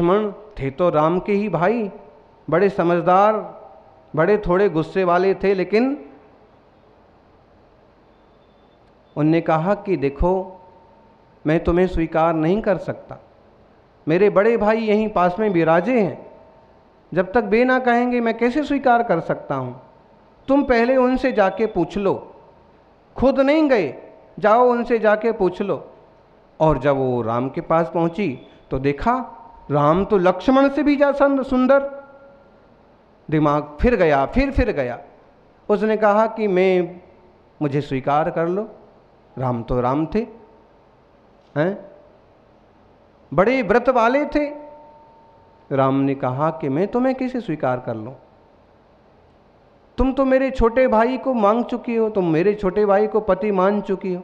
लक्ष्मण थे तो राम के ही भाई, बड़े समझदार, बड़े थोड़े गुस्से वाले थे, लेकिन उनने कहा कि देखो मैं तुम्हें स्वीकार नहीं कर सकता, मेरे बड़े भाई यहीं पास में विराजे हैं, जब तक वे ना कहेंगे मैं कैसे स्वीकार कर सकता हूँ। तुम पहले उनसे जाके पूछ लो, खुद नहीं गए, जाओ उनसे जाके पूछ लो। और जब वो राम के पास पहुंची तो देखा राम तो लक्ष्मण से भी ज्यादा सुंदर। दिमाग फिर गया, फिर गया। उसने कहा कि मुझे स्वीकार कर लो, राम तो राम थे, हैं, बड़े व्रत वाले थे। राम ने कहा कि मैं तुम्हें कैसे स्वीकार कर लूं, तुम तो मेरे छोटे भाई को मांग चुकी हो, तुम मेरे छोटे भाई को पति मान चुकी हो,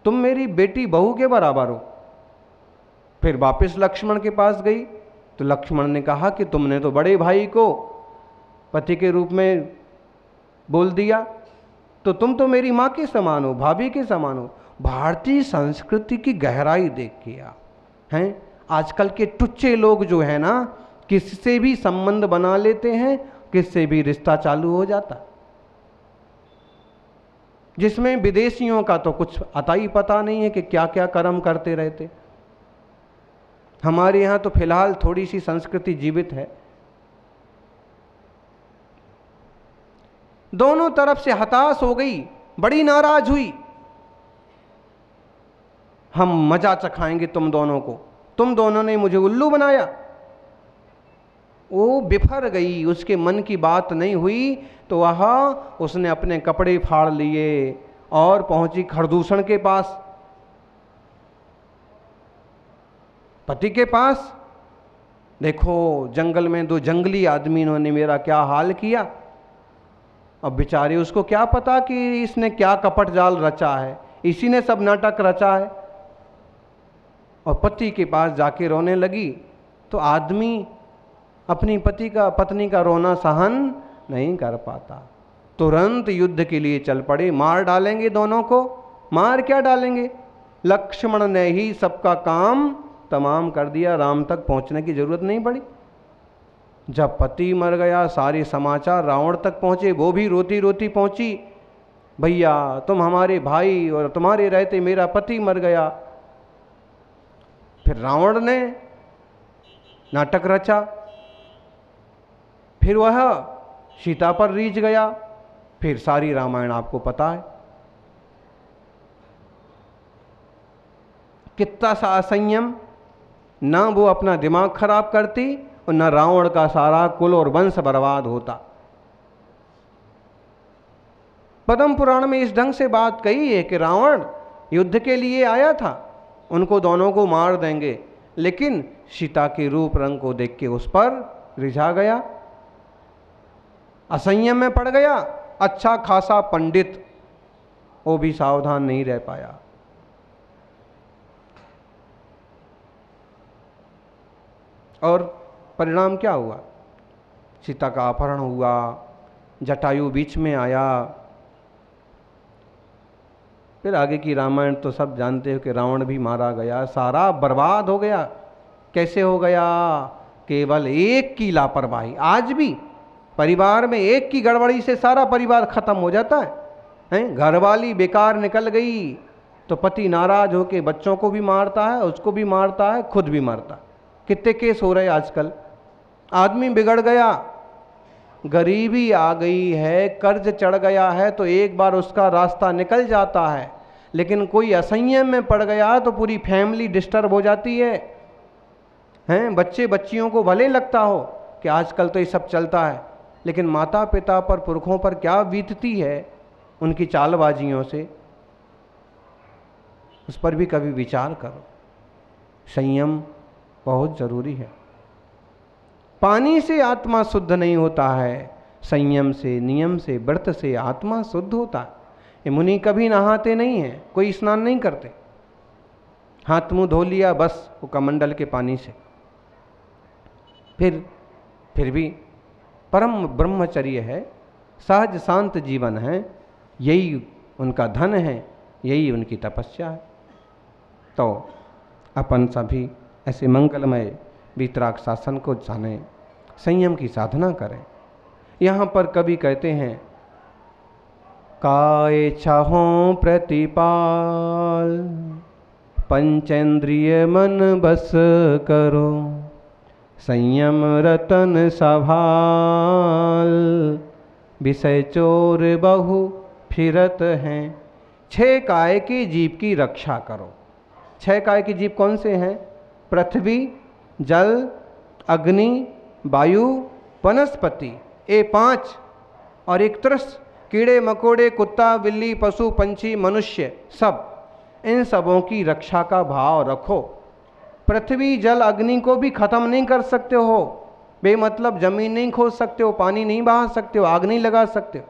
तुम मेरी बेटी बहू के बराबर हो। फिर वापस लक्ष्मण के पास गई तो लक्ष्मण ने कहा कि तुमने तो बड़े भाई को पति के रूप में बोल दिया, तो तुम तो मेरी माँ के समान हो, भाभी के समान हो। भारतीय संस्कृति की गहराई देखिए आप, हैं, आजकल के टुच्चे लोग जो है ना, किससे भी संबंध बना लेते हैं, किससे भी रिश्ता चालू हो जाता, जिसमें विदेशियों का तो कुछ अता ही पता नहीं है कि क्या क्या कर्म करते रहते। हमारे यहाँ तो फिलहाल थोड़ी सी संस्कृति जीवित है। दोनों तरफ से हताश हो गई, बड़ी नाराज हुई। हम मजा चखाएंगे तुम दोनों को, तुम दोनों ने मुझे उल्लू बनाया। वो बिफर गई, उसके मन की बात नहीं हुई, तो उसने अपने कपड़े फाड़ लिए और पहुंची खरदूषण के पास, पति के पास। देखो जंगल में दो जंगली आदमी इन्होंने मेरा क्या हाल किया। अब बेचारे उसको क्या पता कि इसने क्या कपट जाल रचा है, इसी ने सब नाटक रचा है। और पति के पास जाके रोने लगी तो आदमी अपनी पत्नी का रोना सहन नहीं कर पाता, तुरंत युद्ध के लिए चल पड़े। मार डालेंगे दोनों को। मार क्या डालेंगे, लक्ष्मण ने ही सबका काम तमाम कर दिया, राम तक पहुंचने की जरूरत नहीं पड़ी। जब पति मर गया सारे समाचार रावण तक पहुंचे, वो भी रोती रोती पहुंची, भैया तुम हमारे भाई और तुम्हारे रहते मेरा पति मर गया। फिर रावण ने नाटक रचा, फिर वह सीता पर रीझ गया। फिर सारी रामायण आपको पता है, कितना सा असंयम, ना वो अपना दिमाग खराब करती और न रावण का सारा कुल और वंश बर्बाद होता। पद्म पुराण में इस ढंग से बात कही है कि रावण युद्ध के लिए आया था, उनको दोनों को मार देंगे, लेकिन सीता के रूप रंग को देख के उस पर रिझा गया, असंयम में पड़ गया। अच्छा खासा पंडित, वो भी सावधान नहीं रह पाया। और परिणाम क्या हुआ, सीता का अपहरण हुआ, जटायु बीच में आया। फिर आगे की रामायण तो सब जानते हो कि रावण भी मारा गया, सारा बर्बाद हो गया। कैसे हो गया, केवल एक की लापरवाही। आज भी परिवार में एक की गड़बड़ी से सारा परिवार खत्म हो जाता है। घरवाली बेकार निकल गई तो पति नाराज होके बच्चों को भी मारता है, उसको भी मारता है, खुद भी मारता है। कितने केस हो रहे आजकल। आदमी बिगड़ गया, गरीबी आ गई है, कर्ज चढ़ गया है तो एक बार उसका रास्ता निकल जाता है, लेकिन कोई असंयम में पड़ गया तो पूरी फैमिली डिस्टर्ब हो जाती है। बच्चे बच्चियों को भले लगता हो कि आजकल तो ये सब चलता है, लेकिन माता पिता पर, पुरखों पर क्या बीतती है उनकी चालबाजियों से, उस पर भी कभी विचार करो। संयम बहुत जरूरी है। पानी से आत्मा शुद्ध नहीं होता है, संयम से, नियम से, व्रत से आत्मा शुद्ध होता है। ये मुनि कभी नहाते नहीं हैं, कोई स्नान नहीं करते, हाथ मुंह धो लिया बस वो कमंडल के पानी से। फिर भी परम ब्रह्मचर्य है, सहज शांत जीवन है, यही उनका धन है, यही उनकी तपस्या है। तो अपन सभी ऐसे मंगलमय वीतराग शासन को जाने, संयम की साधना करें। यहाँ पर कवि कहते हैं, काय चाहों प्रतिपाल, पंचेंद्रिय मन बस करो, संयम रतन संभाल, विषय चोर बहु फिरत हैं। 6 काय के जीव की रक्षा करो। 6 काय के जीव कौन से हैं? पृथ्वी, जल, अग्नि, वायु, वनस्पति, ये 5, और एक तरस कीड़े मकोड़े, कुत्ता बिल्ली, पशु पंछी, मनुष्य, सब, इन सबों की रक्षा का भाव रखो। पृथ्वी जल अग्नि को भी खत्म नहीं कर सकते हो, बेमतलब जमीन नहीं खोद सकते हो, पानी नहीं बहा सकते हो, आग नहीं लगा सकते हो।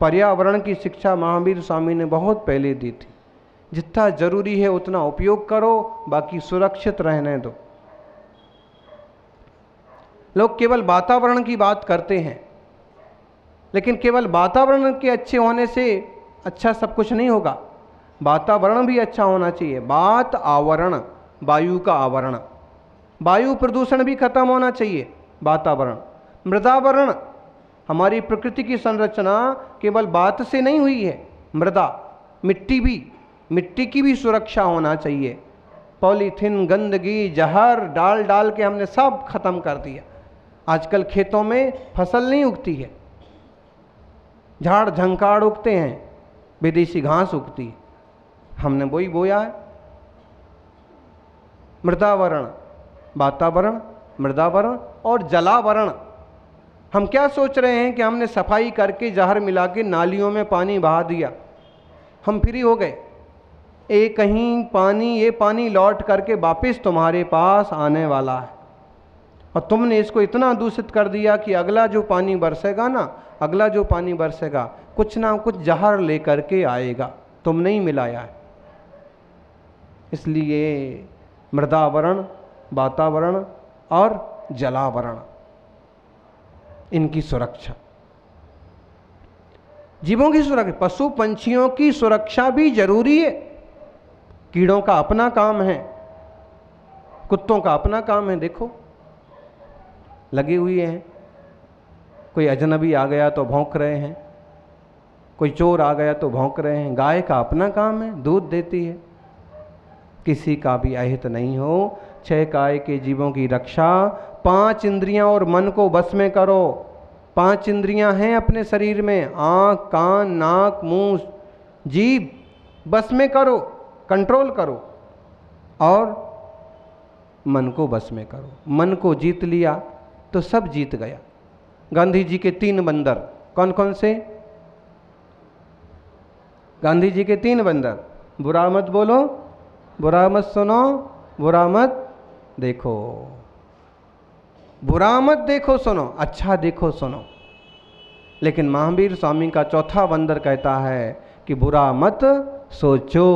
पर्यावरण की शिक्षा महावीर स्वामी ने बहुत पहले दी थी। जितना जरूरी है उतना उपयोग करो, बाकी सुरक्षित रहने दो। लोग केवल वातावरण की बात करते हैं, लेकिन केवल वातावरण के अच्छे होने से अच्छा सब कुछ नहीं होगा। वातावरण भी अच्छा होना चाहिए। वात आवरण, वायु का आवरण, वायु प्रदूषण भी खत्म होना चाहिए। वातावरण, मृदावरण, हमारी प्रकृति की संरचना केवल बात से नहीं हुई है। मृदा, मिट्टी भी, मिट्टी की भी सुरक्षा होना चाहिए। पॉलीथीन, गंदगी, जहर डाल डाल के हमने सब खत्म कर दिया। आजकल खेतों में फसल नहीं उगती है, झाड़ झंकाड़ उगते हैं, विदेशी घास उगती है, हमने वही बोया है। मृदावरण, वातावरण, मृदावरण और जलावरण। हम क्या सोच रहे हैं कि हमने सफाई करके जहर मिला के नालियों में पानी बहा दिया, हम फ्री हो गए। कहीं पानी, ये पानी लौट करके वापस तुम्हारे पास आने वाला है, और तुमने इसको इतना दूषित कर दिया कि अगला जो पानी बरसेगा ना, अगला जो पानी बरसेगा कुछ ना कुछ जहर लेकर के आएगा, तुम नहीं मिलाया है। इसलिए मृदावरण, वातावरण और जलावरण, इनकी सुरक्षा, जीवों की सुरक्षा, पशु पंछियों की सुरक्षा भी जरूरी है। कीड़ों का अपना काम है, कुत्तों का अपना काम है। देखो लगे हुए हैं, कोई अजनबी आ गया तो भौंक रहे हैं, कोई चोर आ गया तो भौंक रहे हैं। गाय का अपना काम है, दूध देती है। किसी का भी अहित नहीं हो। 6 काय के जीवों की रक्षा, 5 इंद्रियां और मन को बस में करो। 5 इंद्रियां हैं अपने शरीर में, आँख, कान, नाक, मुंह, जीभ, बस में करो, कंट्रोल करो, और मन को बस में करो। मन को जीत लिया तो सब जीत गया। गांधी जी के 3 बंदर, कौन कौन से? गांधी जी के 3 बंदर, बुरा मत बोलो, बुरा मत सुनो, बुरा मत देखो। बुरा मत देखो सुनो, अच्छा देखो सुनो। लेकिन महावीर स्वामी का 4था बंदर कहता है कि बुरा मत सोचो।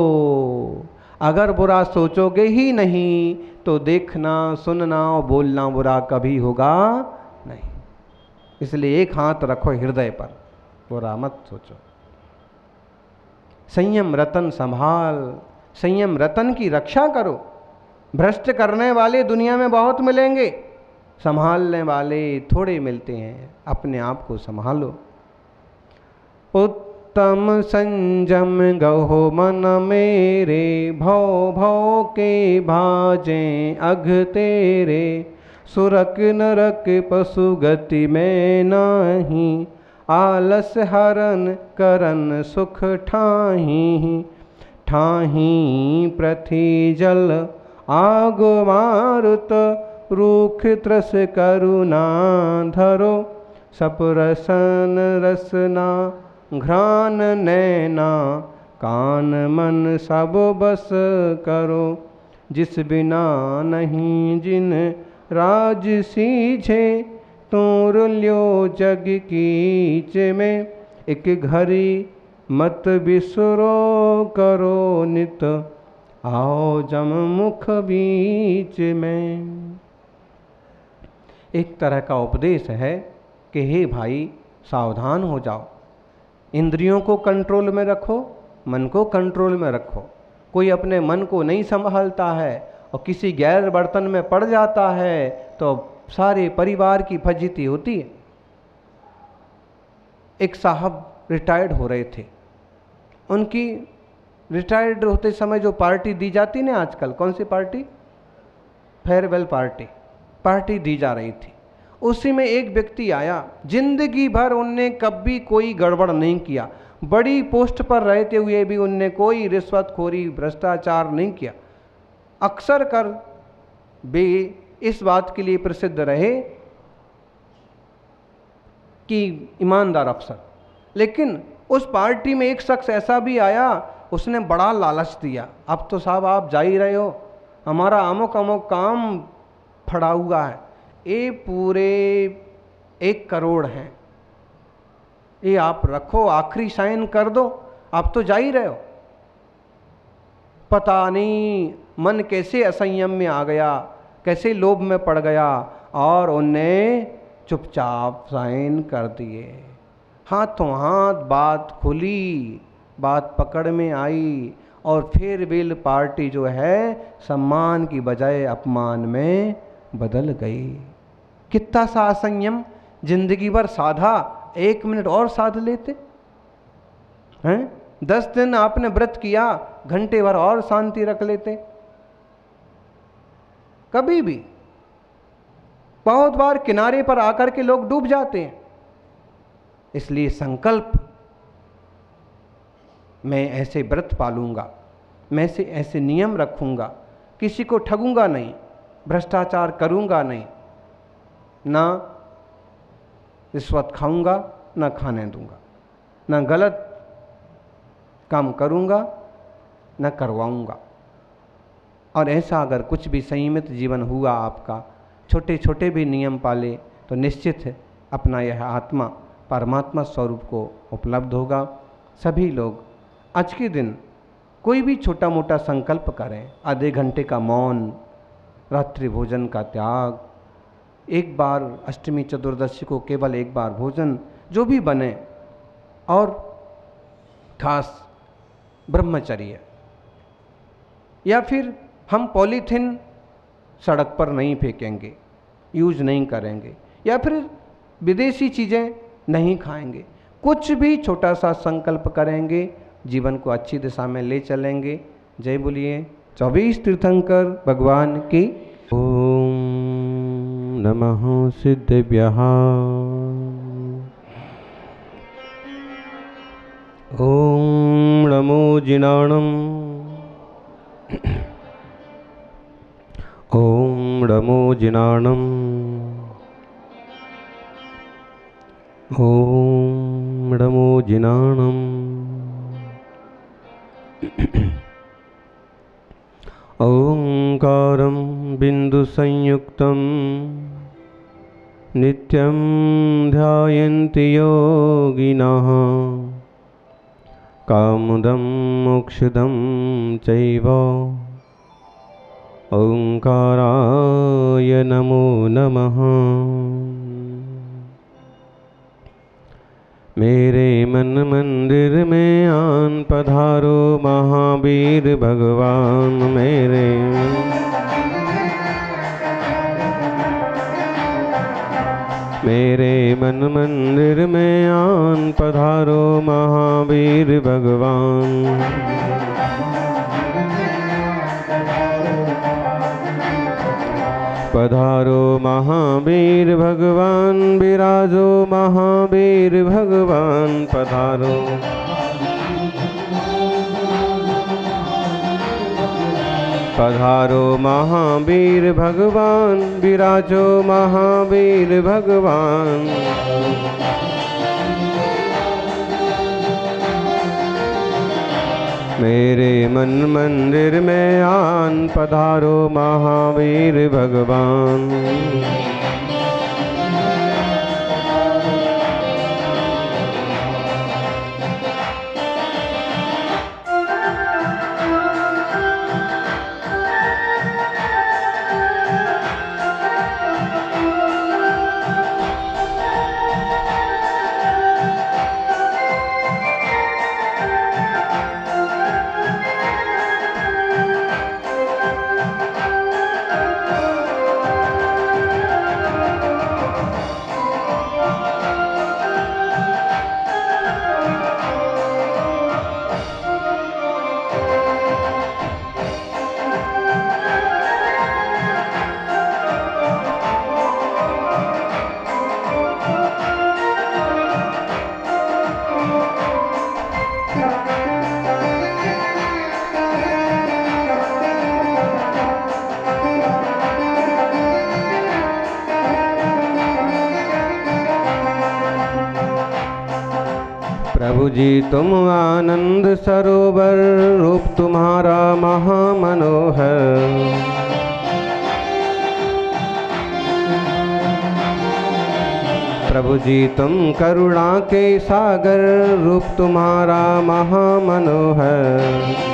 अगर बुरा सोचोगे ही नहीं तो देखना, सुनना और बोलना बुरा कभी होगा नहीं। इसलिए एक हाथ रखो हृदय पर, बुरा मत सोचो। संयम रतन संभाल, संयम रतन की रक्षा करो। भ्रष्ट करने वाले दुनिया में बहुत मिलेंगे, संभालने वाले थोड़े मिलते हैं। अपने आप को संभालो। उत्तम संयम गहो मन मेरे, भव भव के भाजें अघ तेरे, सुरक नरक पशु गति में नाही, आलस हरन करन सुख ठाही, ठाही पृथ्वी जल आग मारुत, रूख त्रस करुणा धरो, सपरसन रसना घ्राण नैना, कान मन सब बस करो, जिस बिना नहीं जिन राज सीझे, तोर ल्यो जग कीच में, एक घड़ी मत बिसरो करो नित, आओ जम मुख बीच में। एक तरह का उपदेश है कि हे भाई सावधान हो जाओ, इंद्रियों को कंट्रोल में रखो, मन को कंट्रोल में रखो। कोई अपने मन को नहीं संभालता है और किसी गैर बर्तन में पड़ जाता है तो सारे परिवार की फजीती होती है। एक साहब रिटायर्ड हो रहे थे, उनकी रिटायर्ड होते समय जो पार्टी दी जाती ना आजकल, कौन सी पार्टी, फेयरवेल पार्टी दी जा रही थी। उसी में एक व्यक्ति आया, जिंदगी भर उनने कभी कोई गड़बड़ नहीं किया, बड़ी पोस्ट पर रहते हुए भी उनने कोई रिश्वतखोरी भ्रष्टाचार नहीं किया, अक्सर कर वे इस बात के लिए प्रसिद्ध रहे कि ईमानदार अफसर। लेकिन उस पार्टी में एक शख्स ऐसा भी आया, उसने बड़ा लालच दिया, अब तो साहब आप जा ही रहे हो, हमारा अमुक अमुक काम फड़ा हुआ है, ये पूरे 1 करोड़ हैं, ये आप रखो, आखिरी साइन कर दो, आप तो जा ही रहे हो। पता नहीं मन कैसे असंयम में आ गया, कैसे लोभ में पड़ गया, और उनने चुपचाप साइन कर दिए। हाथों हाथ बात खुली, बात पकड़ में आई, और फेयरवेल पार्टी जो है सम्मान की बजाय अपमान में बदल गई। कितना सा असंयम, जिंदगी भर साधा, 1 मिनट और साध लेते हैं। 10 दिन आपने व्रत किया, घंटे भर और शांति रख लेते। कभी भी बहुत बार किनारे पर आकर के लोग डूब जाते हैं। इसलिए संकल्प, मैं ऐसे व्रत पालूंगा, मैं से ऐसे नियम रखूंगा, किसी को ठगूंगा नहीं, भ्रष्टाचार करूंगा नहीं, ना रिश्वत खाऊंगा, ना खाने दूंगा, ना गलत काम करूंगा, ना करवाऊंगा। और ऐसा अगर कुछ भी संयमित जीवन हुआ आपका, छोटे छोटे भी नियम पाले, तो निश्चित है अपना यह आत्मा परमात्मा स्वरूप को उपलब्ध होगा। सभी लोग आज के दिन कोई भी छोटा मोटा संकल्प करें, आधे घंटे का मौन, रात्रि भोजन का त्याग, एक बार अष्टमी चतुर्दशी को केवल एक बार भोजन, जो भी बने, और खास ब्रह्मचर्य। या फिर हम पॉलीथीन सड़क पर नहीं फेंकेंगे, यूज नहीं करेंगे, या फिर विदेशी चीज़ें नहीं खाएंगे। कुछ भी छोटा सा संकल्प करेंगे, जीवन को अच्छी दिशा में ले चलेंगे। जय बोलिए 24 तीर्थंकर भगवान की। ओम नमः सिद्धेभ्यः। ओम नमो जिनाणम्। ओम नमो जिनाणम्। ओम नमो जिनाणम्। ओंकारं बिंदुसंयुक्तं नित्यं ध्यायन्ति योगिनः कामदं मोक्षदं चैव। ओंकाराय नमो नमः। मेरे मन मंदिर में आन पधारो महावीर भगवान। मेरे मन मंदिर में आन पधारो महावीर भगवान। पधारो महावीर भगवान, विराजो महावीर भगवान। पधारो पधारो महावीर भगवान, विराजो महावीर भगवान। मेरे मन मंदिर में आन पधारो महावीर भगवान। प्रभु जी तुम आनंद सरोवर, रूप तुम्हारा महामनोहर। प्रभु जी तुम करुणा के सागर, रूप तुम्हारा महामनोहर।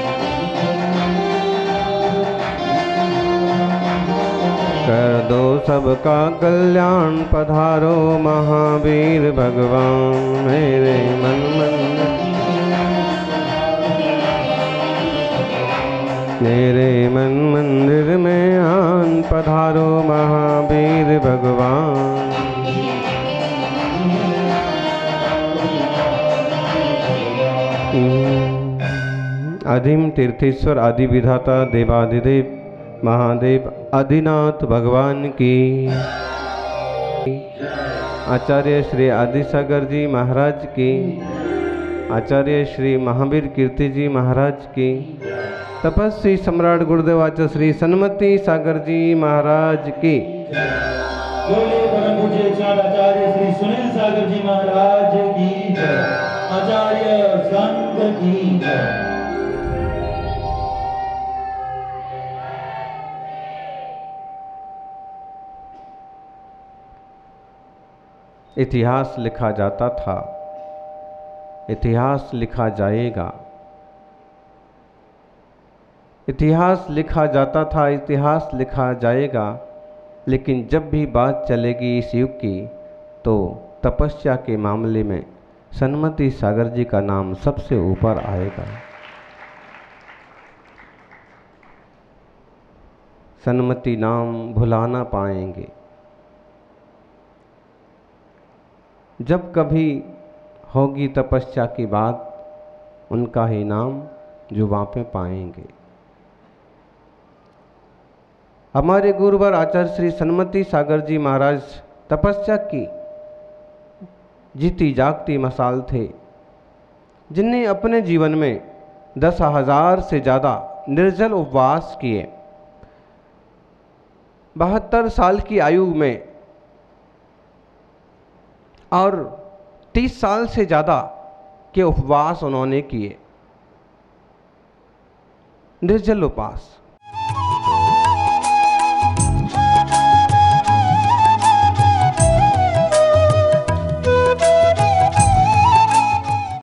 कर दो सबका कल्याण, पधारो महावीर भगवान। मेरे मन मंदिर, मेरे मन मंदिर में आन, पधारो महावीर भगवान। आदिम तीर्थेश्वर आदि विधाता देवादिदेव महादेव आदिनाथ भगवान की, आचार्य श्री आदिसागर जी महाराज की, आचार्य श्री महावीर कीर्ति जी महाराज की, तपस्वी सम्राट गुरुदेव आचार्य श्री सन्मति सागर जी महाराज की, परम पूज्य आचार्य श्री सुनील सागर जी महाराज की, आचार्य संघ की। इतिहास लिखा जाता था, इतिहास लिखा जाएगा। इतिहास लिखा जाता था, इतिहास लिखा जाएगा। लेकिन जब भी बात चलेगी इस युग की, तो तपस्या के मामले में सन्मति सागर जी का नाम सबसे ऊपर आएगा। सन्मति नाम भुला ना पाएंगे। जब कभी होगी तपस्या की बात, उनका ही नाम जुबां पे पाएंगे। हमारे गुरुवर आचार्य श्री सन्मति सागर जी महाराज तपस्या की जीती जागती मसाल थे, जिनने अपने जीवन में 10,000 से ज़्यादा निर्जल उपवास किए। 72 साल की आयु में और 30 साल से ज़्यादा के उपवास उन्होंने किए, निर्जल उपवास।